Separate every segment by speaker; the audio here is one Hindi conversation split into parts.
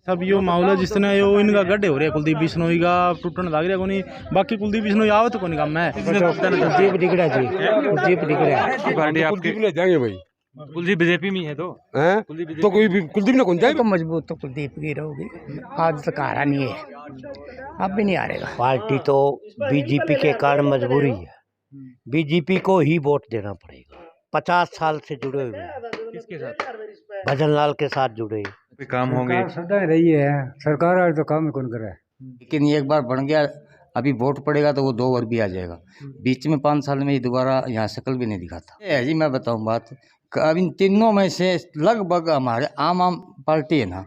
Speaker 1: सब यो मामला जिस तरह यो इनका गड्ढे हो रहे कुलदीप बिश्नोई का टूटन लग रहा कोनी बाकी कुलदीप बिश्नोई आवत कोनी काम में
Speaker 2: कुलदीप दिखड़ा जी कुलदीप दिखड़ा
Speaker 3: पार्टी आपके
Speaker 4: ले जाएंगे भाई
Speaker 3: कुलदीप बीजेपी में है तो
Speaker 4: हैं तो कोई भी कुलदीप ने कौन जाएगा
Speaker 2: तो मजबूत तो कुलदीप की रहोगी। आज तक हारा नहीं है, अब भी नहीं हारेगा।
Speaker 5: पार्टी तो बीजेपी के कारण मजबूरी है, बीजेपी को ही वोट देना पड़ेगा। 50 साल से जुड़े हुए हैं,
Speaker 3: किसके साथ
Speaker 5: भजन लाल के साथ जुड़े।
Speaker 3: पे काम होंगे?
Speaker 6: सदा रही है सरकार आज तो काम ही कौन करे।
Speaker 7: लेकिन एक बार बन गया, अभी वोट पड़ेगा तो वो 2 बार भी आ जाएगा। बीच में 5 साल में ये दोबारा यहाँ शक्ल भी नहीं दिखाता है जी। मैं बताऊं बात, अब इन तीनों में से लगभग हमारे आम पार्टी है ना,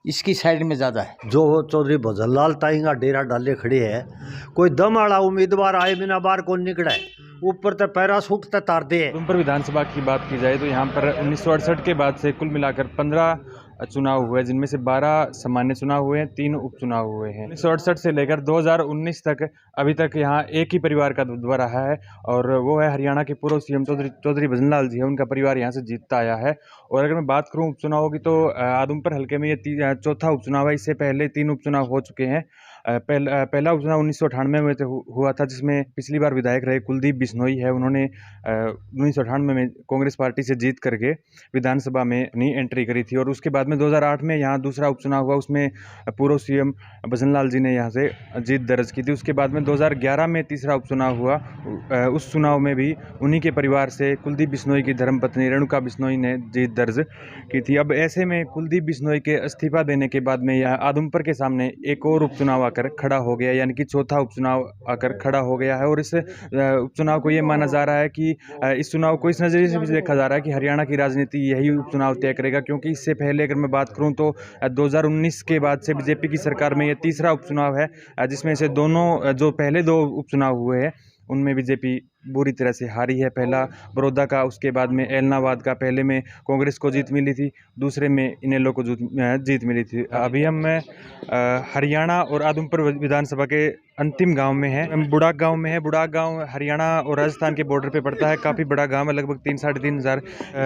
Speaker 7: इसकी साइड में ज़्यादा है।
Speaker 5: जो चौधरी भजन लाल ताईंगा डेरा डाले खड़े है, कोई दम वाला उम्मीदवार आए बिना बार कौन निकला है, ऊपर तो पैरासूट तक तार दे।
Speaker 3: उधमपुर विधानसभा की बात की जाए तो यहाँ पर 1968 के बाद से कुल मिलाकर 15 चुनाव हुए, जिनमें से 12 सामान्य चुनाव हुए हैं, 3 उपचुनाव हुए हैं। 1968 से लेकर 2019 तक अभी तक यहाँ एक ही परिवार का दबदबा रहा है, और वो है हरियाणा के पूर्व सीएम चौधरी भजन लाल जी है। उनका परिवार यहाँ से जीतता आया है। और अगर मैं बात करूँ उपचुनावों की तो आदमपुर हल्के में ये चौथा उपचुनाव है। इससे पहले 3 उपचुनाव हो चुके हैं। पहला उपचुनाव 1998 में हुआ था, जिसमें पिछली बार विधायक रहे कुलदीप बिश्नोई है। उन्होंने 1998 में कांग्रेस पार्टी से जीत करके विधानसभा में अपनी एंट्री करी थी। और उसके बाद में 2008 में यहाँ दूसरा उपचुनाव हुआ, उसमें पूर्व सीएम भजन लाल जी ने यहाँ से जीत दर्ज की थी। उसके बाद में 2011 में तीसरा उपचुनाव हुआ। उस चुनाव में भी उन्हीं के परिवार से कुलदीप बिश्नोई की धर्मपत्नी रेणुका बिश्नोई ने जीत दर्ज की थी। अब ऐसे में कुलदीप बिश्नोई के इस्तीफा देने के बाद में यह आदमपुर के सामने एक और उपचुनाव आकर खड़ा हो गया, यानी कि चौथा उपचुनाव आकर खड़ा हो गया है। और इस उपचुनाव को ये माना जा रहा है कि इस चुनाव को इस नज़रिए से भी देखा जा रहा है कि हरियाणा की राजनीति यही उपचुनाव तय करेगा, क्योंकि इससे पहले अगर मैं बात करूं तो 2019 के बाद से बीजेपी की सरकार में ये तीसरा उपचुनाव है, जिसमें से दोनों जो पहले 2 उपचुनाव हुए हैं उनमें बीजेपी बुरी तरह से हारी है। पहला बड़ौदा का, उसके बाद में एलनाबाद का। पहले में कांग्रेस को जीत मिली थी, दूसरे में इनेलो को जीत मिली थी। अभी हम हरियाणा और आदमपुर विधानसभा के अंतिम गांव में है, बुड़ाक गांव में है। बुड़ाक गांव हरियाणा और राजस्थान के बॉर्डर पे पड़ता है। काफ़ी बड़ा गांव है, लगभग 3-3.5 हज़ार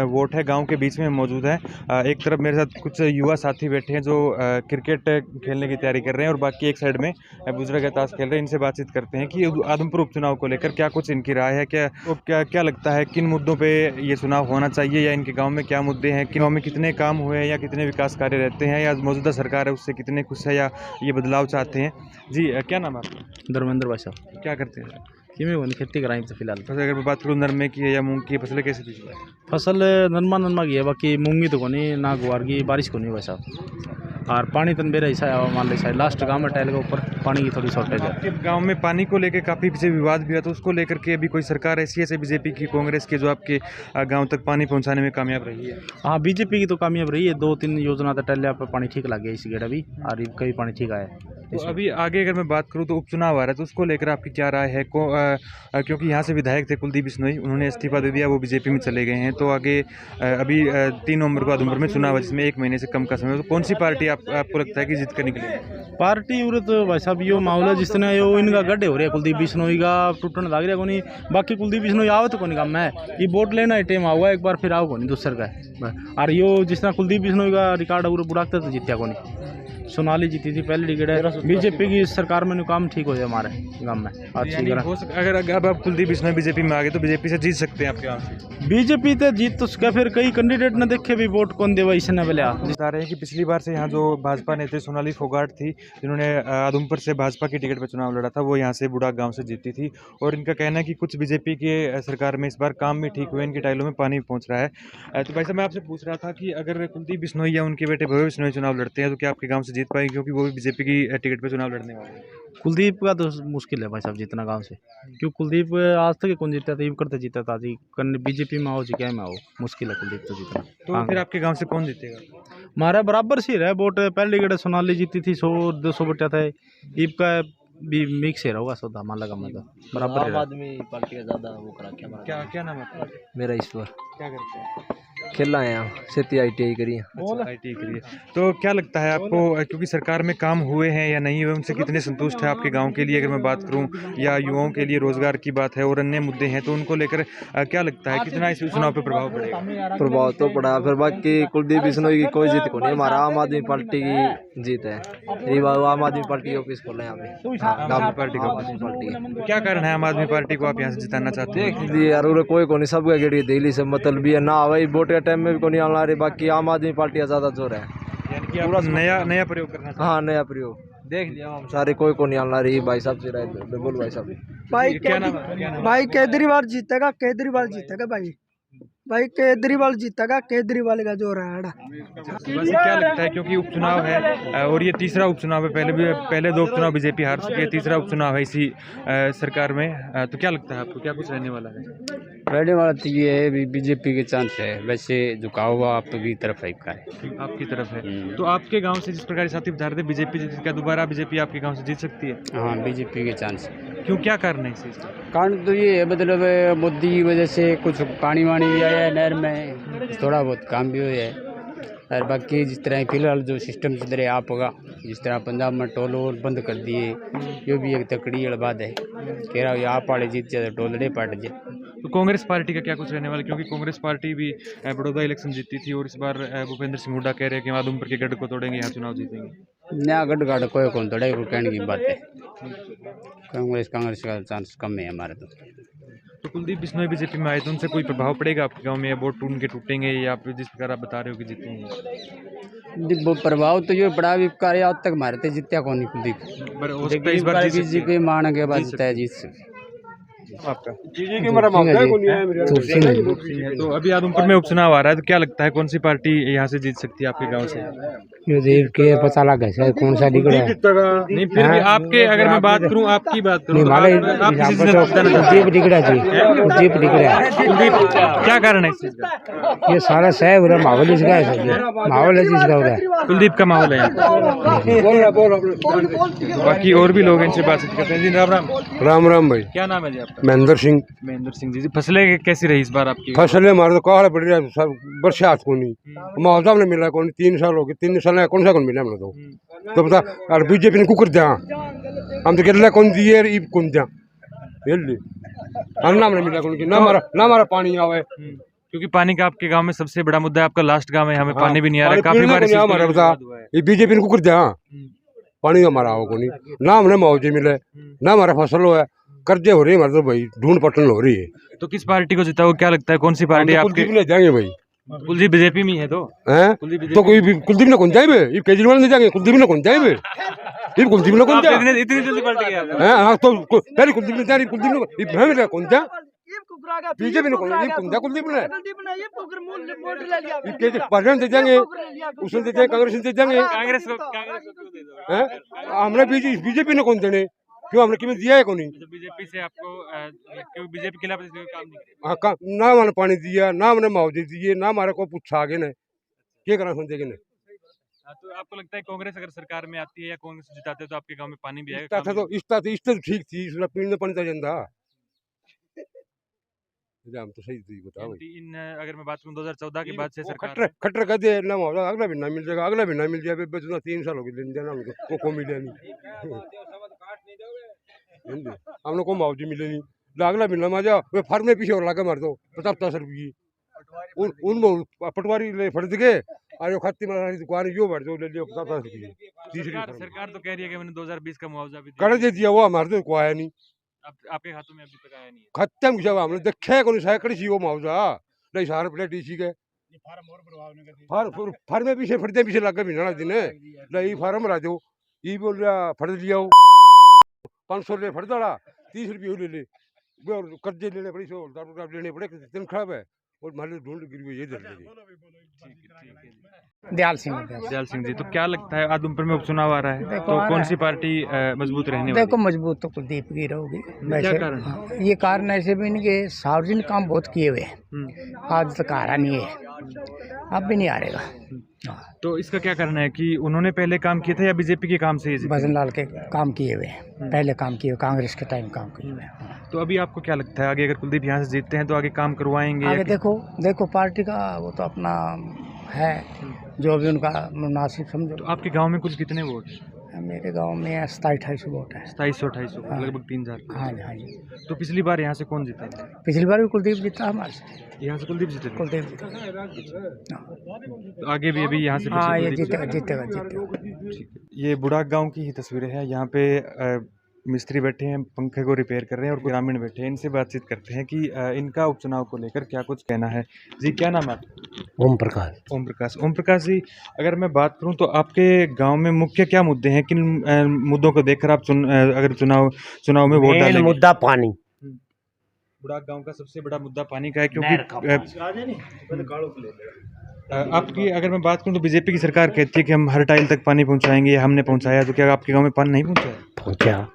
Speaker 3: वोट है। गांव के बीच में मौजूद है। एक तरफ मेरे साथ कुछ युवा साथी बैठे हैं जो क्रिकेट खेलने की तैयारी कर रहे हैं, और बाकी एक साइड में बुजुर्ग ताश खेल रहे हैं। इनसे बातचीत करते हैं कि आदमपुर उपचुनाव को लेकर क्या कुछ इनकी राय है। क्या लगता है, किन मुद्दों पे ये चुनाव होना चाहिए, या इनके गांव में क्या मुद्दे हैं, कि गांव में कितने काम हुए हैं, या कितने विकास कार्य रहते हैं, या मौजूदा सरकार है उससे कितने खुश है, या ये बदलाव चाहते हैं। जी क्या नाम है आपका?
Speaker 1: धर्मेंद्र भाई साहब।
Speaker 3: क्या करते हैं?
Speaker 1: किमें कोनी खेती कराई तो फिलहाल
Speaker 3: फसल अगर मैं बात करूँ नरमे की या मूंग की फसलें कैसे थी?
Speaker 1: फसल नरमा की है, बाकी मूंगी तो कोनी ना गुआर की, बारिश को नहीं भाई साहब। और पानी तन बेरा ऐसा है, मान ले साइड लास्ट गांव में टाइल के ऊपर पानी की थोड़ी शॉर्टेज है।
Speaker 3: आपके गांव में पानी को लेकर काफ़ी पीछे विवाद भी है, तो उसको लेकर के अभी कोई सरकार ऐसी है बीजेपी की, कांग्रेस की, जो आपके गांव तक पानी पहुंचाने में कामयाब रही है?
Speaker 1: हाँ, बीजेपी की तो कामयाब रही है। 2-3 योजना तो टल पर पानी ठीक लग गया इस गेड़ा भी, और कभी पानी ठीक आया।
Speaker 3: तो अभी आगे अगर मैं बात करूं तो उपचुनाव आ रहा है, तो उसको लेकर आपकी क्या राय है? क्योंकि यहाँ से विधायक थे कुलदीप बिश्नोई, उन्होंने इस्तीफा दे दिया, वो बीजेपी में चले गए हैं। तो आगे अभी 3 नवंबर को आदमपुर में चुनाव है, जिसमें 1 महीने से कम का समय। तो कौन सी पार्टी आपको लगता है कि जीत कर निकलेगी?
Speaker 1: पार्टी उरे तो भाई साहब यो मामला जिस तरह यो इनका गड्ढे हो रहे कुलदीप बिश्नोई का टूटन लग रहा कोनी बाकी कुलदीप बिश्नोई आवत कोनी काम में। ये वोट लेना है टाइम आऊगा, एक बार फिर आओ कोनी दूसर का। और यो जिस तरह कुलदीप बिश्नोई का रिकॉर्ड उरे बुढ़ाते तो जीत्या कोनी। सोनाली जीती थी पहली टिकट है, बीजेपी की सरकार में काम ठीक हो जाए हमारे गांव में अच्छी तरह।
Speaker 3: अगर अब आप कुलदीप बिश्नोई बीजेपी में आ गए तो बीजेपी से जीत सकते हैं आपके गाँव से?
Speaker 1: बीजेपी तो जीत तो उसका, फिर कई कैंडिडेट ने देखे भी वोट कौन देवा इसने बोले
Speaker 3: बता रहे हैं कि पिछली बार से यहाँ जो भाजपा नेत्री सोनाली फोगाट थी, जिन्होंने आदमपुर से भाजपा की टिकट पर चुनाव लड़ा था, वो यहाँ से बुढ़ाक गांव से जीती थी। और इनका कहना है कि कुछ बीजेपी के सरकार में इस बार काम भी ठीक हुए, इनके टाइलों में पानी पहुँच रहा है। तो भाई साहब मैं आपसे पूछ रहा था कि अगर कुलदीप बिश्नोई या उनके बेटे भव्य बिश्नोई चुनाव लड़ते हैं तो क्या आपके गाँव से जीत पाएंगे, क्योंकि वो भी बीजेपी की टिकट पर चुनाव लड़ने वाले हैं?
Speaker 1: कुलदीप का तो मुश्किल है भाई साहब जीतना गांव से, क्यों कुलदीप आज तक कौन जीता था, करते जीता था जी, बीजेपी में आओ जी क्या में आओ, मुश्किल है कुलदीप तो जीतना।
Speaker 3: तो फिर आपके गांव से कौन जीतेगा?
Speaker 1: हमारा बराबर सी रहा वोट, पहली गढ़ सोनाली जीती थी 100-200 बटा था, ईब का भी मिक्स है होगा सौदा मान लगा, मैं तो बराबर
Speaker 5: आदमी पार्टी का ज़्यादा वो करा। क्या
Speaker 3: क्या नाम है आपका?
Speaker 5: मेरा ईश्वर।
Speaker 3: क्या करते हैं?
Speaker 8: खेला है यहाँ खेती ITI करी है।
Speaker 3: अच्छा, ITI करिए। तो क्या लगता है आपको, क्योंकि सरकार में काम हुए हैं या नहीं हुए, उनसे कितने संतुष्ट है आपके गांव के लिए, अगर मैं बात करूं, या युवाओं के लिए रोजगार की बात है और अन्य मुद्दे हैं, तो उनको लेकर क्या लगता है कितना इस चुनाव पे प्रभाव पड़ेगा?
Speaker 8: प्रभाव तो पड़ा, फिर बाकी कुलदीप बिश्नोई की कोई जीत को नहीं, हमारा आम आदमी पार्टी की जीत है। ये आम आदमी पार्टी ऑफिस खोले यहाँ पे,
Speaker 3: आम आदमी पार्टी का।
Speaker 8: आम आदमी पार्टी
Speaker 3: क्या कारण है आम आदमी पार्टी को आप यहाँ से जिताना चाहते हैं?
Speaker 8: देख लिए यार, उरे कोई को नहीं, सब गेड़ी दिल्ली से मतलब भी है ना, वही वोट के टाइम में भी को नहीं आना रही, बाकी आम आदमी पार्टी ज्यादा जोर है।
Speaker 3: यानी कि आप नया प्रयोग करना चाहते हैं?
Speaker 8: हाँ, नया प्रयोग देख लिया हम सारे, कोई को नहीं आना रही। भाई साहब से राय बोल, भाई साहब
Speaker 9: भाई
Speaker 3: क्या नाम है?
Speaker 9: भाई केजरीवाल जीतेगा, केजरीवाल जीतेगा भाई केजरीवाल जीतेगा, केजरीवाल का जोर है।
Speaker 3: वैसे क्या लगता है, क्योंकि उपचुनाव है और ये तीसरा उपचुनाव है, पहले 2 उपचुनाव बीजेपी हार चुकी है, तीसरा उपचुनाव है इसी सरकार में, तो क्या लगता है आपको क्या कुछ रहने वाला है?
Speaker 6: रहने वाला तो ये है बीजेपी के चांस है, वैसे झुकाव हुआ आपकी तरफ है
Speaker 3: आपकी तरफ है। तो आपके गांव से जिस प्रकार साथी बता रहे थे बीजेपी जीतेगा, दोबारा बीजेपी आपके गांव से जीत सकती है?
Speaker 6: हाँ, बीजेपी के चांस है।
Speaker 3: क्यों, क्या कारण है इससे?
Speaker 6: कारण तो ये है, मतलब मोदी की वजह से कुछ पानी वानी भी आया है नहर में, थोड़ा बहुत काम भी हुआ है, और बाकी जिस तरह फिलहाल जो सिस्टम चल रहा है आप होगा, जिस तरह पंजाब में टोल और बंद कर दिए, ये भी एक तकड़ी वाली बात है। कह रहा हूँ आप वाले जीत जाए तो टोल नहीं पाट जाए।
Speaker 3: तो कांग्रेस पार्टी का क्या कुछ रहने वाला, क्योंकि कांग्रेस पार्टी भी बड़ौदा इलेक्शन जीती थी और इस बार भूपेंद्र सिंह हुड्डा कह रहे हैं कि उधमपुर के गढ़ को तोड़ेंगे, यहाँ चुनाव जीतेंगे।
Speaker 6: नया गढ़ गाड़ कोई कौन तोड़े, कहने की बात है। कांग्रेस का चांस कम है हमारे
Speaker 3: तो कुलदीप बिश्नोई बीजेपी में आए तो उनसे कोई प्रभाव पड़ेगा आपके गांव में, या वोट उनके टूटेंगे, या फिर जिस प्रकार आप बता रहे हो कि जीतेंगे?
Speaker 6: वो प्रभाव तो ये बड़ा भी कार्य आज तक मारे थे, जित्या कौन नहीं कुलदीप,
Speaker 3: इस बार
Speaker 6: बीजेपी मान के बाद जीता है, जीत से
Speaker 3: आपका।
Speaker 6: तो
Speaker 3: अभी आदमपुर में उपचुनाव आ रहा है, तो क्या लगता है कौन सी पार्टी यहाँ से जीत सकती है आपके गांव से?
Speaker 6: ये देख के पता लगा शायद कौन सा निकला है।
Speaker 3: नहीं, फिर भी आपके, अगर मैं बात करूं, आपकी बात करूं,
Speaker 6: जीप निकला
Speaker 3: क्या कारण है इस चीज का?
Speaker 6: ये सारा शहर उधर माहौल इसका है, माहौल है जिसका उधर
Speaker 3: कुलदीप का माहौल है। बाकी और भी लोग इनसे बातचीत करते हैं। जी राम राम भाई, क्या नाम है जी आपका?
Speaker 4: महेंद्र सिंह
Speaker 3: जी। फसलें कैसी रही इस बार आपकी?
Speaker 4: फसलें हमारे तो काला पड़ रहा है, सब बरसात को नहीं, मुआवजा नहीं मिला, कौन 3 साल हो गए, 3 साल कौन सा कौन मिला हमने तो बता। और बीजेपी ने कुकर दिया, हम तो कहते कौन दिए कौन दिया, हम नाम नहीं मिला कौन, ना हमारा पानी आवे,
Speaker 3: क्योंकि पानी का आपके गांव में सबसे बड़ा मुद्दा है, आपका लास्ट गांव है, हमें पानी भी नहीं आ रहा है, काफी बार
Speaker 4: हमारा बता, ये बीजेपी ने कुकर दिया, पानी हमारा आओ को नहीं, ना हमने मुआवजे मिले, ना हमारा फसल हो है, कर्जे हो रही है हमारे तो भाई, ढूंढ पटन हो रही है।
Speaker 3: तो किस पार्टी को जिताओ, क्या लगता है कौन सी पार्टी आपके?
Speaker 4: ले जाएंगे भाई,
Speaker 3: कुलदीप बीजेपी में है तो
Speaker 4: हैं, तो कोई कुलदीप ने कौन जाए, ये केजरीवाल ने जाएंगे, कुलदीप ने कौन जाए, ये कुलदीप ने कौन जाए,
Speaker 3: इतनी जल्दी पलट गया?
Speaker 4: हाँ, तो पहले कुलदीप ने जाए, कुलदीप ने कौन जा, बीजेपी ने कौन जा, कुलदीप ने पार्टी दे जाएंगे, उसने दे जाएंगे, कांग्रेस दे जाएंगे,
Speaker 3: कांग्रेस
Speaker 4: हैं, हमने बीजेपी ने कौन देने, क्यों हमने किमें दिया है कौन?
Speaker 3: बीजेपी से आपको क्यों बीजेपी के खिलाफ काम नहीं?
Speaker 4: हाँ, ना हमने पानी दिया, ना हमने मुआवजे दिए, ना हमारे को पूछा आगे ने क्या करना समझेगा ने।
Speaker 3: तो आपको लगता है कांग्रेस अगर सरकार में आती है या कांग्रेस जिताते तो आपके गांव में पानी भी आएगा?
Speaker 4: तो इस ठीक थी, पीने पानी था जंदा, हम तो सही थी बताओ।
Speaker 3: अगर मैं बात करूं 2014 के बाद से सरकार
Speaker 4: खट्टर कर दे ना, मुआवजा अगला भी ना मिल जाएगा, अगला भी ना मिल जाए, 3 साल हो गए लेने देना हमको, को मिले नहीं, हमने को मुआवजे मिले नहीं, अगला भी ना मजा वे फार्म में पीछे और लगा मार दो 50 रुपये, उन पटवारी ले फट गए, और खाती मारी दुकान यो भर दो ले लियो 50 रुपये।
Speaker 3: सरकार तो कह रही है कि मैंने 2020 का मुआवजा भी
Speaker 4: कर दे दिया, वो हमारे तो को आया नहीं,
Speaker 3: आपके खातों में अभी तक आया नहीं है।
Speaker 4: खत्म जब हमने देखा है कौन सैकड़ी सी वो मुआवजा नहीं, सारे प्लेट डीसी के फार्म में पीछे फटते पीछे लग भी ना दिन नहीं, फार्म रा दो, ये बोल रहा फट लिया 500 ले फट दड़ा, 30 रुपये ले कर्जे लेने पड़े, लेने पड़े, दिन खराब है और माले ढूंढ गिरी हुई ये दर
Speaker 2: दयाल सिंह
Speaker 3: जी। तो क्या लगता है आदमपुर में उपचुनाव आ रहा है, तो कौन सी पार्टी मजबूत रहने वाली?
Speaker 2: देखो मजबूत तो कुलदीप की रहोगी।
Speaker 3: क्या कारण?
Speaker 2: ये कारण ऐसे भी नहीं कि सार्वजनिक काम बहुत किए हुए हैं, आज तक हारा नहीं है, अब भी नहीं हारेगा।
Speaker 3: तो इसका क्या करना है कि उन्होंने पहले काम किए थे या बीजेपी के काम से ही जीते?
Speaker 2: भजन लाल के काम किए हुए हैं, पहले काम किए हुए, कांग्रेस के टाइम काम किए हुए हैं।
Speaker 3: तो अभी आपको क्या लगता है आगे अगर कुलदीप यहाँ से जीतते हैं तो आगे काम करवाएंगे
Speaker 2: आगे
Speaker 3: या
Speaker 2: देखो देखो पार्टी का वो तो अपना है, जो भी उनका मुनासिब
Speaker 3: तो
Speaker 2: समझो।
Speaker 3: आपके गांव में कुल कितने वोट हैं?
Speaker 2: मेरे गांव में 27-28 वोट है।
Speaker 3: 2700-2800
Speaker 2: हाँ।
Speaker 3: लगभग 3000।
Speaker 2: हाँ जी, हाँ जी।
Speaker 3: तो पिछली बार यहाँ से कौन जीता था?
Speaker 2: पिछली बार भी कुलदीप जीता हमारे से,
Speaker 3: यहाँ से कुलदीप जीते थे?
Speaker 2: कुलदीप जीता।
Speaker 3: तो आगे भी अभी यहाँ से
Speaker 2: हाँ, ये
Speaker 3: कुलदीप
Speaker 2: जीतेगा जीतेगा जीतेगा।
Speaker 3: ठीक है। ये बुढ़ाक गांव की ही तस्वीरें हैं। यहाँ पे मिस्त्री बैठे हैं, पंखे को रिपेयर कर रहे हैं और ग्रामीण बैठे हैं। इनसे बातचीत करते हैं कि इनका उपचुनाव को लेकर क्या कुछ कहना है। जी क्या नाम है आपका?
Speaker 5: ओम प्रकाश।
Speaker 3: ओम प्रकाश। ओम प्रकाश जी, अगर मैं बात करूं तो आपके गांव में मुख्य क्या मुद्दे हैं? किन मुद्दों को देखकर आप अगर चुनाव में वोट डालेंगे?
Speaker 5: मुद्दा पानी।
Speaker 3: बुढ़ाक गांव का सबसे बड़ा मुद्दा पानी का है, क्योंकि आपकी अगर मैं बात करूं तो बीजेपी की सरकार कहती है कि हम हर टाइल तक पानी पहुंचाएंगे, हमने पहुंचाया। तो क्या आपके गांव में पानी नहीं पहुंचा?
Speaker 5: पहुंचा।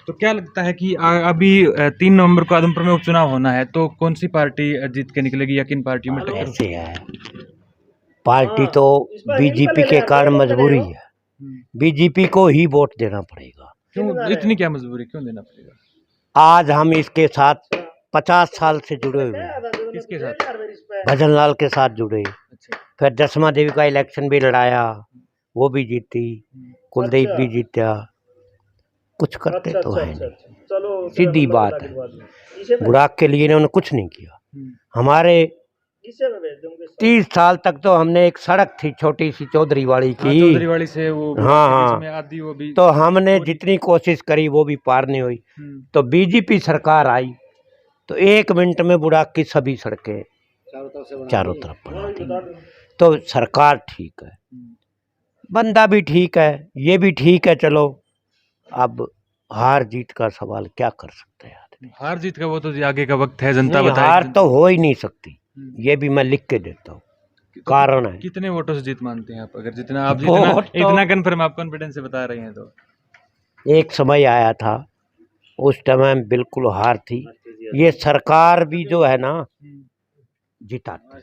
Speaker 3: तो क्या लगता है कि अभी 3 नवंबर को आदमपुर में उपचुनाव होना है, तो कौन सी पार्टी जीत के निकलेगी या किन पार्टियों में टक्कर?
Speaker 5: ऐसे है, पार्टी तो बीजेपी के कारण मजबूरी है, बीजेपी को ही वोट देना पड़ेगा।
Speaker 3: क्यों इतनी क्या मजबूरी, क्यों देना पड़ेगा?
Speaker 5: आज हम इसके साथ 50 साल से जुड़े हुए हैं।
Speaker 3: किसके साथ?
Speaker 5: भजन लाल के साथ जुड़े। फिर दसमा देवी का इलेक्शन भी लड़ाया, वो भी जीती, कुलदीप भी जीता। कुछ करते तो है नहीं, सीधी बात है। बुढ़ाक के लिए इन्होंने कुछ नहीं किया। हमारे 30 साल तक तो हमने एक सड़क थी छोटी सी चौधरी वाली की,
Speaker 3: चौधरी वाली से वो
Speaker 5: हाँ
Speaker 3: आदि वो भी
Speaker 5: तो हमने जितनी कोशिश करी वो भी पार नहीं हुई। तो बीजेपी सरकार आई तो 1 मिनट में बुढ़ाक की सभी सड़कें चारों तरफ बना दी। तो सरकार ठीक है, बंदा भी ठीक है, ये भी ठीक है। चलो अब हार जीत का सवाल क्या कर सकते हैं आदमी?
Speaker 3: हार जीत का वो तो आगे का वक्त है, जनता
Speaker 5: नहीं,
Speaker 3: बताएगी।
Speaker 5: हार तो हो ही नहीं सकती, ये भी मैं लिख के देता हूँ। कारण है,
Speaker 3: कितने वोटों से जीत मानते हैं आप? अगर जितना आप इतना कन्फर्म आप कॉन्फिडेंस से बता रहे हैं तो
Speaker 5: एक समय आया था उस टाइम बिल्कुल हार थी। ये सरकार भी जो है ना जिताती,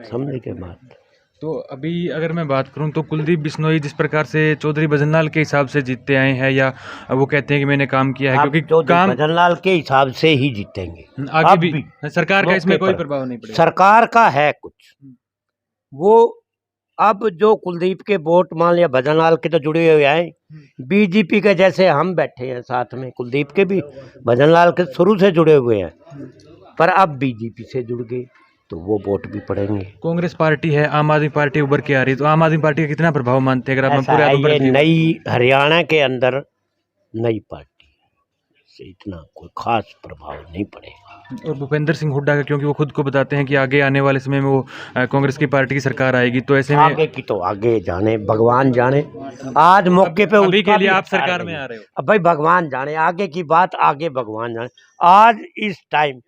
Speaker 5: समझ के बात।
Speaker 3: तो अभी अगर मैं बात करूं तो कुलदीप बिश्नोई जिस प्रकार से चौधरी भजनलाल के हिसाब से जीतते आए हैं, या वो कहते हैं कि मैंने काम किया है, क्योंकि काम
Speaker 5: भजन लाल के हिसाब से ही जीतेंगे।
Speaker 3: आगे
Speaker 5: अब
Speaker 3: भी सरकार का इसमें कोई प्रभाव नहीं पड़ेगा।
Speaker 5: सरकार का है कुछ वो, अब जो कुलदीप के वोट मान लिया भजन लाल के तो जुड़े हुए हैं, बीजेपी के जैसे हम बैठे हैं साथ में, कुलदीप के भी भजन लाल के शुरू से जुड़े हुए हैं, पर अब बीजेपी से जुड़ गए तो वो वोट भी पड़ेंगे।
Speaker 3: कांग्रेस पार्टी है, आम आदमी पार्टी उभर के आ रही है, तो आम आदमी पार्टी का कितना प्रभाव मानते हैं? अगर आप पूरे आदमपुर
Speaker 5: ये नई हरियाणा के अंदर नई पार्टी है, से इतना कोई खास प्रभाव नहीं पड़ेगा।
Speaker 3: और भूपेंद्र सिंह हुड्डा का, क्योंकि वो खुद को बताते हैं कि आगे आने वाले समय में वो कांग्रेस की पार्टी की सरकार आएगी, तो ऐसे में
Speaker 5: आगे की तो आगे जाने, भगवान जाने। आज मौके पे
Speaker 3: अभी के लिए आप सरकार में आ रहे हो,
Speaker 5: अब भाई भगवान जाने, आगे की बात आगे भगवान जाने। आज इस टाइम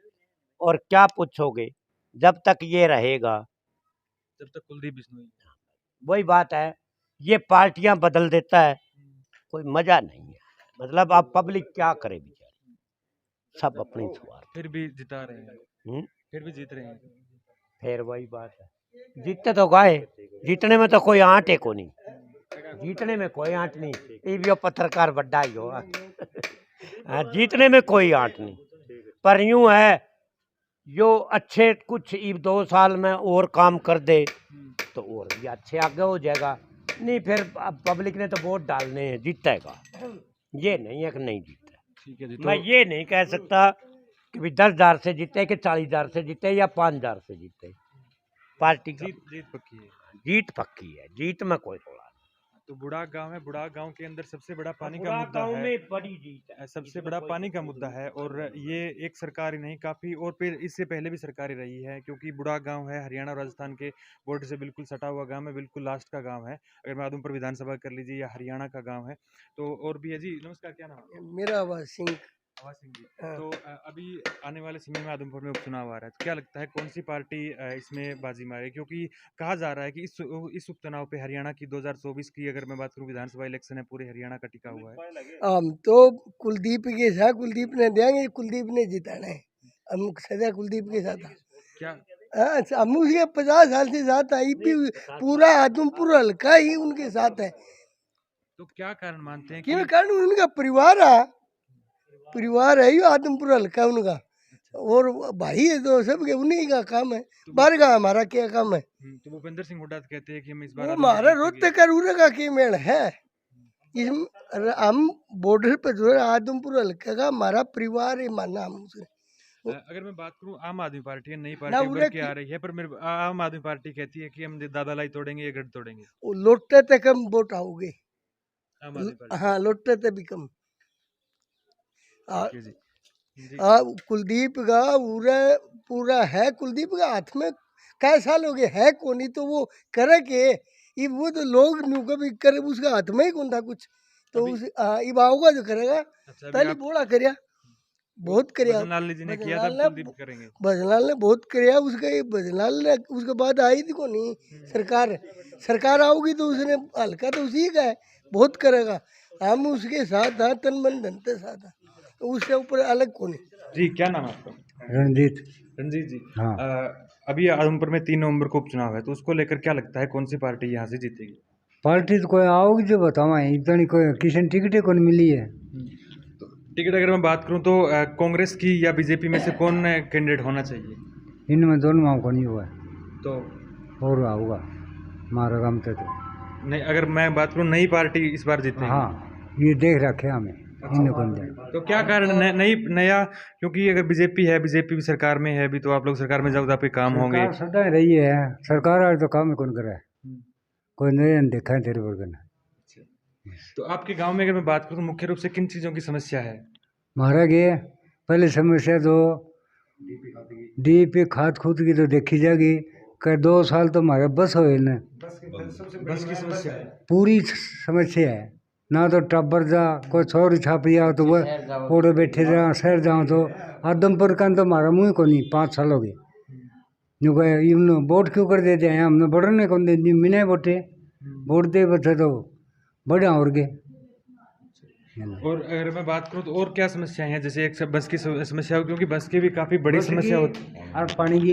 Speaker 5: और क्या पूछोगे, जब तक ये रहेगा,
Speaker 3: जब तक कुलदीप बिश्नोई,
Speaker 5: वही बात है। ये पार्टियां बदल देता है, कोई मजा नहीं है। मतलब अब पब्लिक क्या करे बेचारी, सब अपनी स्वार्थ।
Speaker 3: फिर भी जिता रहे हैं, फिर भी जीत रहे हैं।
Speaker 5: फिर वही बात है, जीतते तो गए, जीतने में तो कोई आंट है को नहीं, जीतने में कोई आंट नहीं। ये भी पत्रकार बड्डा ही हो जीतने में कोई आंट नहीं, पर यूं है जो अच्छे कुछ 2 साल में और काम कर दे तो और भी अच्छे आगे हो जाएगा। नहीं फिर पब्लिक ने तो वोट डालने हैं, जीतेगा, ये नहीं है कि नहीं जीता।
Speaker 3: ठीक है जी,
Speaker 5: मैं ये नहीं कह सकता कि भी 10,000 से जीते कि 40,000 से जीते या 5,000 से जीते। पार्टी का
Speaker 3: जीत पक्की है,
Speaker 5: जीत पक्की है, जीत में कोई थोड़ा।
Speaker 3: तो बुढ़ाक गांव है, बुढ़ाक गांव के अंदर सबसे बड़ा पानी का मुद्दा है,
Speaker 5: बड़ी जीत है,
Speaker 3: सबसे बड़ा पानी का मुद्दा है। और ये एक सरकार ही नहीं, काफ़ी और फिर इससे पहले भी सरकारें रही है, क्योंकि बुढ़ाक गांव है हरियाणा और राजस्थान के बॉर्डर से बिल्कुल सटा हुआ गांव है, बिल्कुल लास्ट का गांव है। अगर मैं आदमपुर विधानसभा कर लीजिए या हरियाणा का गाँव है। तो और भी है जी, नमस्कार, क्या नाम है?
Speaker 9: मेरा आवाज सिंह।
Speaker 3: आवाज सिंह जी। तो अभी आने वाले समय में आदमपुर में उपचुनाव आ रहा है, तो क्या लगता है कौन सी पार्टी इसमें बाजी मारे? क्योंकि कहा जा रहा है कि इस उपचुनाव पे हरियाणा की 2024 की अगर मैं बात करूं, विधानसभा इलेक्शन है, पूरे हरियाणा का टिका हुआ है।
Speaker 9: हम तो कुलदीप के साथ, कुलदीप ने देंगे, कुलदीप ने जिताना है, हम सदा कुलदीप के साथ।
Speaker 3: क्या
Speaker 9: हम उसके 50 साल से साथ आई भी पूरा आदमपुर हल्का ही उनके साथ है।
Speaker 3: तो क्या कारण मानते हैं
Speaker 9: क्यों कारण उनका परिवार है ये आदमपुर हल्का उनका, और भाई है तो सबके उन्हीं का काम है, बाहर का हमारा क्या काम है।
Speaker 3: तो भूपेंद्र सिंह हुड्डा कहते हैं कि हम इस बार
Speaker 9: वो हमारा रोहतक का रूरा का के मेल है। हम बॉर्डर पे जो है आदमपुर हल्का का हमारा परिवार है माना हम उसे।
Speaker 3: अगर मैं बात करूं आम आदमी पार्टी है, नई
Speaker 9: ना
Speaker 3: पार्टी
Speaker 9: उरे
Speaker 3: उभर के आ रही है, पर मेरे आम आदमी पार्टी कहती है कि हम दादालाई तोड़ेंगे या गढ़ तोड़ेंगे।
Speaker 9: वो लोटते तक हम वोट आओगे,
Speaker 3: आम आदमी पार्टी
Speaker 9: हाँ लोटते तक भी कम।
Speaker 3: जी जी
Speaker 9: कुलदीप का पूरा है, कुलदीप का हाथ में कई साल हो गए है कोनी, तो वो करे के ये वो तो लोग न्यू कभी करे उसका हाथ में ही कौन था कुछ, तो उस ये आओगा जो करेगा।
Speaker 3: अच्छा,
Speaker 9: पहले बोला करिया बहुत करिया,
Speaker 3: भजनलाल जी ने किया था, कुलदीप करेंगे।
Speaker 9: भजनलाल ने बहुत करिया उसका, ये भजनलाल ने उसके बाद आई थी कोनी सरकार आओगी तो उसने हल्का तो उसी का है, बहुत करेगा। हम उसके साथ हैं, तन मन धन के साथ हैं, तो उससे ऊपर अलग कौन है।
Speaker 3: जी क्या नाम है आपका?
Speaker 2: रणजीत।
Speaker 3: रंजीत जी,
Speaker 2: हाँ।
Speaker 3: अभी आदमपुर में 3 नवंबर को उपचुनाव है, तो उसको लेकर क्या लगता है कौन सी पार्टी यहाँ से जीतेगी?
Speaker 2: पार्टी तो कोई आओगी जो बताओ, इतनी कोई किसी टिकट कौन मिली है।
Speaker 3: तो टिकट अगर मैं बात करूँ तो कांग्रेस की या बीजेपी में से कौन कैंडिडेट होना चाहिए?
Speaker 2: इनमें दोनों को नहीं हुआ
Speaker 3: तो
Speaker 2: और आऊगा हमारा काम तो
Speaker 3: नहीं, अगर मैं बात करूँ नई पार्टी इस बार जीतेगी।
Speaker 2: हाँ ये देख रखे हमें इन कौन दे।
Speaker 3: तो क्या कारण नया, क्योंकि अगर बीजेपी भी सरकार में है, अभी तो आप लोग सरकार में जाओ तो आपके काम होंगे।
Speaker 2: सरकार सदा रही है, सरकार आज तो काम कौन करे, कोई नहीं देखा है तेरे वर्ग ने।
Speaker 3: तो आपके गांव में अगर मैं बात करूँ तो मुख्य रूप से किन चीज़ों की समस्या है?
Speaker 2: मारा गया पहले समस्या तो डीपी खाद खूद की तो देखी जाएगी, कर 2 साल तो हमारे बस हो न,
Speaker 3: बस की समस्या है,
Speaker 2: पूरी समस्या है ना। तो टब्बर जा कोई छोरी छापी आओ तो वो ओडे बैठे जा, शहर जाओ तो आदमपुर का तो हमारा मुँह को नहीं 5 साल हो गए जो कहे इन्होंने वोट क्यों कर देते हैं, हमने बढ़ने कौन दे मिने वोटे वोट दे बच्चे तो बढ़िया और गए।
Speaker 3: और अगर मैं बात करूँ तो और क्या समस्याएं हैं, जैसे एक बस की समस्या हो, क्योंकि बस की भी काफ़ी बड़ी समस्या होती है,
Speaker 2: और पानी की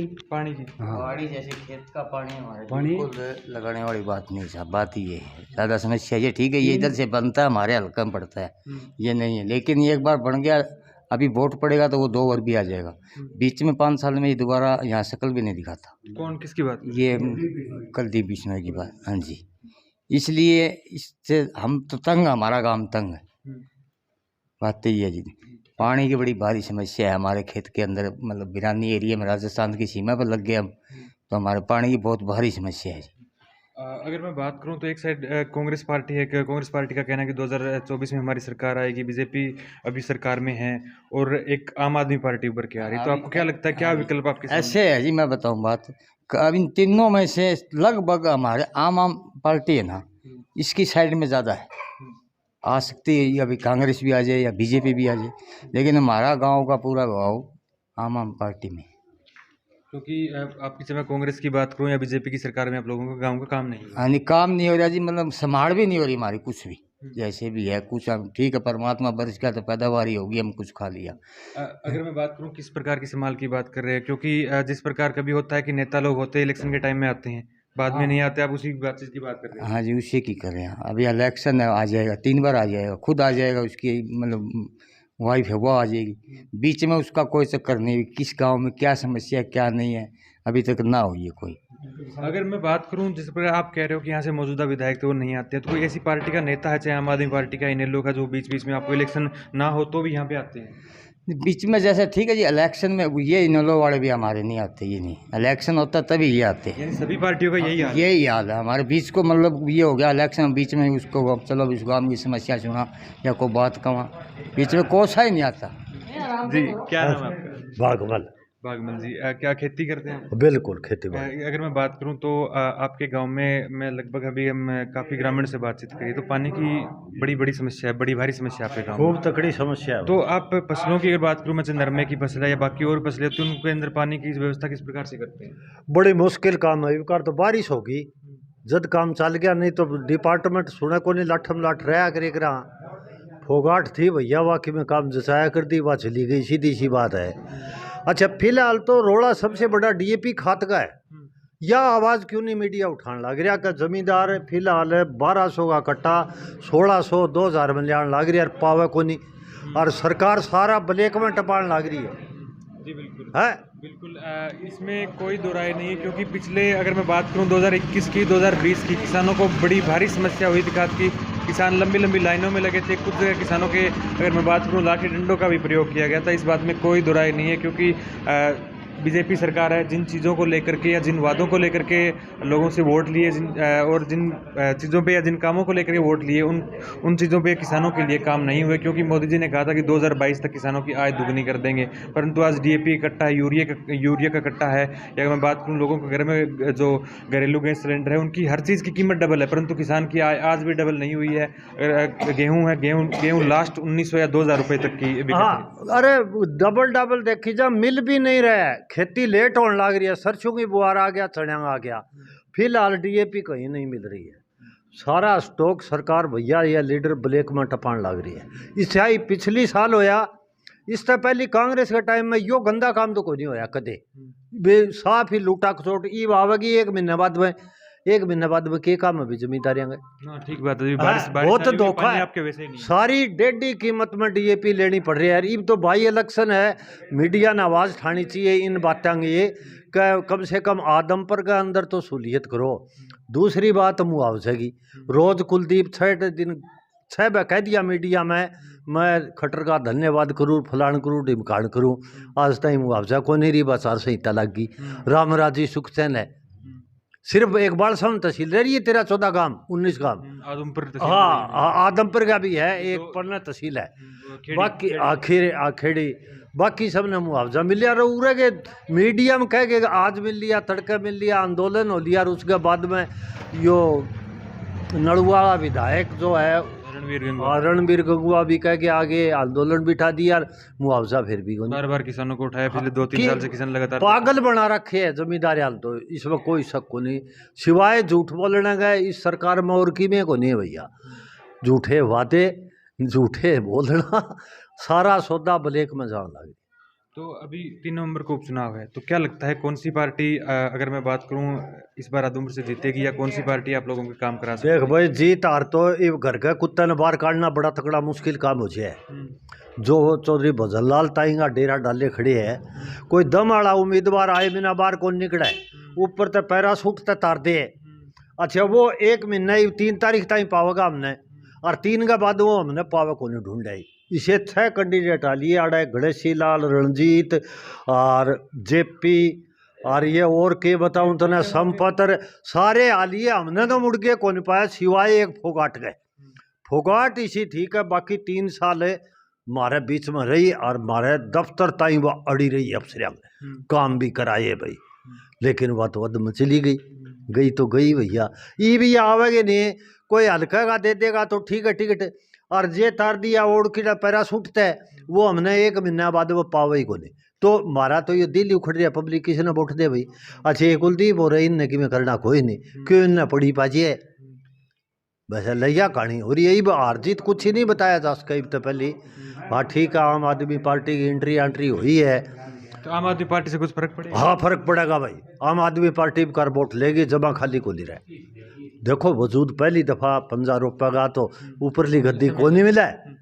Speaker 7: हाँ बाड़ी जैसे खेत का पानी हमारे
Speaker 2: पानी
Speaker 7: बिल्कुल लगाने वाली बात नहीं साहब, बात ये है ज़्यादा समस्या ये। ठीक है ये इधर से बनता है हमारे हल्का में पड़ता है, ये नहीं है, लेकिन ये एक बार बन गया अभी वोट पड़ेगा तो वो 2 बार भी आ जाएगा। बीच में 5 साल में ये दोबारा यहाँ शक्ल भी नहीं दिखाता।
Speaker 3: कौन किसकी बात?
Speaker 7: ये कुलदीप बिश्नोई की बात, हाँ जी। इसलिए इससे हम तो तंग, हमारा काम तंग है, बात तो ये है जी। पानी की बड़ी भारी समस्या है हमारे खेत के अंदर, मतलब बिरानी एरिया में राजस्थान की सीमा पर लग गए हम, तो हमारे पानी की बहुत भारी समस्या है जी।
Speaker 3: अगर मैं बात करूं तो एक साइड कांग्रेस पार्टी है, कांग्रेस पार्टी का कहना है कि 2024 में हमारी सरकार आएगी, बीजेपी अभी सरकार में है, और एक आम आदमी पार्टी उभर के आ रही है, तो आपको क्या लगता है क्या विकल्प आपके सामने?
Speaker 7: ऐसे है जी, मैं बताऊं बात, अब इन तीनों में से लगभग हमारे आम पार्टी है ना, इसकी साइड में ज़्यादा है, आ सकती है अभी कांग्रेस भी आ जाए या बीजेपी भी आ जाए, लेकिन हमारा गांव का पूरा गांव आम पार्टी में।
Speaker 3: क्योंकि आपकी जब मैं कांग्रेस की बात करूं या बीजेपी की सरकार में आप लोगों का गांव का काम नहीं है।
Speaker 7: हाँ काम नहीं हो रहा जी, मतलब संभाल भी नहीं हो रही हमारी कुछ भी, जैसे भी है कुछ हम ठीक है, परमात्मा बरस का तो पैदावार ही होगी, हम कुछ खा लिया।
Speaker 3: अगर मैं बात करूं किस प्रकार की संभाल की बात कर रहे हैं, क्योंकि जिस प्रकार कभी होता है कि नेता लोग होते हैं इलेक्शन के टाइम में आते हैं, बाद में नहीं आते, आप उसी बातचीत की बात कर रहे हैं।
Speaker 7: हाँ जी उसी की कर रहे हैं, अभी इलेक्शन आ जाएगा, 3 बार आ जाएगा, खुद आ जाएगा, उसकी मतलब वाइफ है वो आ जाएगी, बीच में उसका कोई चक्कर नहीं, किस गांव में क्या समस्या क्या नहीं है अभी तक ना हुई है कोई।
Speaker 3: अगर मैं बात करूं जिस प्रकार आप कह रहे हो कि यहाँ से मौजूदा विधायक तो वो नहीं आते हैं, तो कोई ऐसी पार्टी का नेता है, चाहे आम आदमी पार्टी का, इनेलो का, जो बीच बीच में आपको इलेक्शन ना हो तो भी यहाँ पे आते हैं?
Speaker 7: बीच में जैसे ठीक है जी, इलेक्शन में ये इनेलो वाले भी हमारे नहीं आते, ये नहीं, इलेक्शन होता तभी ये आते हैं।
Speaker 3: यानी सभी पार्टियों का यही हाल है?
Speaker 7: यही हाल है हमारे बीच को, मतलब ये हो गया इलेक्शन बीच में उसको चलो इस गाँव की समस्या सुना या कोई बात कहा, बीच में कोसा ही नहीं आता
Speaker 3: जी। क्या नाम है आपका?
Speaker 10: बागमल।
Speaker 3: बागमल जी, क्या खेती करते हैं?
Speaker 10: बिल्कुल खेती बाड़ी।
Speaker 3: अगर मैं बात करूं तो आपके गांव में मैं लगभग अभी हम काफ़ी ग्रामीण से बातचीत करी तो पानी की बड़ी बड़ी समस्या है, बड़ी भारी समस्या आपके गांव में।
Speaker 10: खूब तकड़ी समस्या है।
Speaker 3: तो आप फसलों की अगर बात करूं, मैं चाहे नरमे की फसल है या बाकी और फसलें, तो उनके अंदर पानी की व्यवस्था किस प्रकार से करते हैं?
Speaker 10: बड़ी मुश्किल काम है, एक बार तो बारिश होगी जद काम चल गया, नहीं तो डिपार्टमेंट सुने को नहीं, लाठम लाठ रहा करे करा फोगाट थी भैया, वाकई में काम जसाया कर दी, वह चली गई, सीधी सी बात है। अच्छा फिलहाल तो रोड़ा सबसे बड़ा डीएपी खात का है। यह आवाज़ क्यों नहीं मीडिया उठाने लग रहा कि जमींदार फिलहाल 1200 का कट्टा 1600 2000 में लियान लग रही है, पावे को नहीं, और सरकार सारा ब्लैक में टपान लग रही है।
Speaker 3: जी बिल्कुल
Speaker 10: है
Speaker 3: बिल्कुल। इसमें कोई दो राय नहीं है, क्योंकि पिछले अगर मैं बात करूं 2021 की 2020 की, किसानों को बड़ी भारी समस्या हुई थी खाद की। किसान लंबी लंबी लाइनों में लगे थे। कुछ जगह किसानों के अगर मैं बात करूं लाठी डंडों का भी प्रयोग किया गया था। इस बात में कोई दो राय नहीं है, क्योंकि बीजेपी सरकार है, जिन चीज़ों को लेकर के या जिन वादों को लेकर के लोगों से वोट लिए, और जिन चीज़ों पे या जिन कामों को लेकर के वोट लिए, उन चीज़ों पे किसानों के लिए काम नहीं हुए। क्योंकि मोदी जी ने कहा था कि 2022 तक किसानों की आय दुगनी कर देंगे, परंतु आज डीएपी कट्टा है, यूरिया का कट्टा है, या अगर मैं बात करूँ लोगों के घर में जो घरेलू गैस सिलेंडर है उनकी हर चीज़ की कीमत डबल है, परंतु किसान की आय आज भी डबल नहीं हुई है। गेहूँ है, गेहूँ लास्ट 1900 या 2000 रुपये तक की।
Speaker 10: हाँ, अरे डबल देखी जा, मिल भी नहीं रहा है, खेती लेट होने लग रही है, सरसों की बुआर आ गया, चढ़िया आ गया। फिलहाल डीएपी कहीं नहीं मिल रही है, सारा स्टॉक सरकार भैया या लीडर ब्लैक में टपान लग रही है। इससे आई पिछली साल होया, इससे पहले कांग्रेस के टाइम में यो गंदा काम तो कोई नहीं होया कदे, बे साफ ही लूटा खसोट ईब आवेगी। एक महीने बाद में के काम अभी जमींदारियां गए।
Speaker 3: ठीक बात है,
Speaker 10: बहुत धोखा है
Speaker 3: आपके वैसे नहीं।
Speaker 10: सारी डेढ़ी कीमत में डीएपी लेनी पड़ रही है। अब तो भाई इलेक्शन है, मीडिया ने आवाज़ ठानी चाहिए इन बातों की, ये कम से कम आदमपुर के अंदर तो सहूलियत करो। दूसरी बात मुआवजे की, रोज कुलदीप 6 कह दिया मीडिया में, मैं खट्टर का धन्यवाद करूँ, फलान करूँ, ढिमकान करूँ, आज तक मुआवजा को नहीं रही, बस आचार संहिता लग गई। रामराजी सुखचैन है, सिर्फ एक बार सम तहसील रही है, 13-14 गांव 19 गांव
Speaker 3: आदमपुर।
Speaker 10: हाँ, आदमपुर का भी है, एक पन्ना तहसील है, बाकी आखेड़ी, बाकी सब ने मुआवजा मिल लिया। उरे के मीडिया में कह के आज मिल लिया, तड़के मिल लिया, आंदोलन हो लिया, और उसके बाद में यो नड़ुआ विधायक जो है रणबीर गंगुआ भी कह के आगे आंदोलन बिठा दिया, मुआवजा फिर भी
Speaker 3: बार किसानों को उठाया। पिछले 2-3 साल से किसान लगातार
Speaker 10: पागल बना रखे है जमींदार हाल। तो इसमें कोई शक को नहीं, सिवाय झूठ बोलने गए इस सरकार में और की में को नहीं भैया। झूठे वादे, झूठे बोलना, सारा सौदा ब्लैक में जान लगे।
Speaker 3: तो अभी 3 नवंबर को उपचुनाव है, तो क्या लगता है कौन सी पार्टी अगर मैं बात करूं इस बार आदमपुर से जीतेगी, या कौन सी पार्टी आप लोगों के काम करा सकती है?
Speaker 10: देख भाई, जीत हार तो ये घर के कुत्ते ने बाहर काटना बड़ा तकड़ा मुश्किल काम हो जाए। जो चौधरी भजनलाल ताईंगा डेरा डाले खड़े है, कोई दम वाला उम्मीदवार आए बिना बाहर कौन निकले, ऊपर तो पैरासूट तो तार दे। अच्छा, वो 1 महीना 3 तारीख ताई पावेगा हमने, और 3 के बाद वो हमने पावे को नहीं ढूंढाई। इसे 6 कैंडिडेट आ लिए, आड़े गणेशी लाल, रणजीत और जेपी, और ये और के बताऊं तो ना संपत्र, सारे आ लिए, हमने तो मुड़ के कौन पाया, सिवाय एक फोगाट गए। फोगाट इसी ठीक है, बाकी 3 साल मारे बीच में रही, और मारे दफ्तर ताई वो अड़ी रही, अफसर काम भी कराए भाई, लेकिन वह तो वद में चली गई तो गई भैया। ये भी आवेगे नहीं, कोई हल्का का दे देगा तो ठीक है टिकट, और जे तार दिया ओढ़ के पैरासूट है, वो हमने 1 महीना बाद वो पावे ही को नहीं। तो मारा तो ये दिल उखड़ रहा, पब्लिक किसी ने वोट दे भाई। अच्छा, ये कुलदीप हो रही इनने कि मैं करना कोई नहीं, क्यों इनने पड़ी पाजी है, वैसे लैया कहानी हो रही है। यही हार जीत कुछ ही नहीं बताया जा सका तो पहले। हाँ ठीक है, आम आदमी पार्टी की एंट्री हुई है,
Speaker 3: तो आम आदमी पार्टी से कुछ फर्क पड़ेगा?
Speaker 10: हाँ फर्क पड़ेगा भाई, आम आदमी पार्टी कर वोट लेगी, जमा खाली को नहीं रहे। देखो वजूद पहली दफ़ा 50 रुपये का तो ऊपरली गद्दी को नहीं मिला है,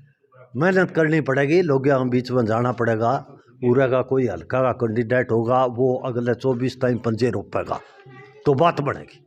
Speaker 10: मेहनत करनी पड़ेगी, लोग यहाँ बीच में जाना पड़ेगा। पूरा का कोई हल्का का कैंडिडेट होगा, वो अगले 24 टाइम 5 रुपये का तो बात बढ़ेगी।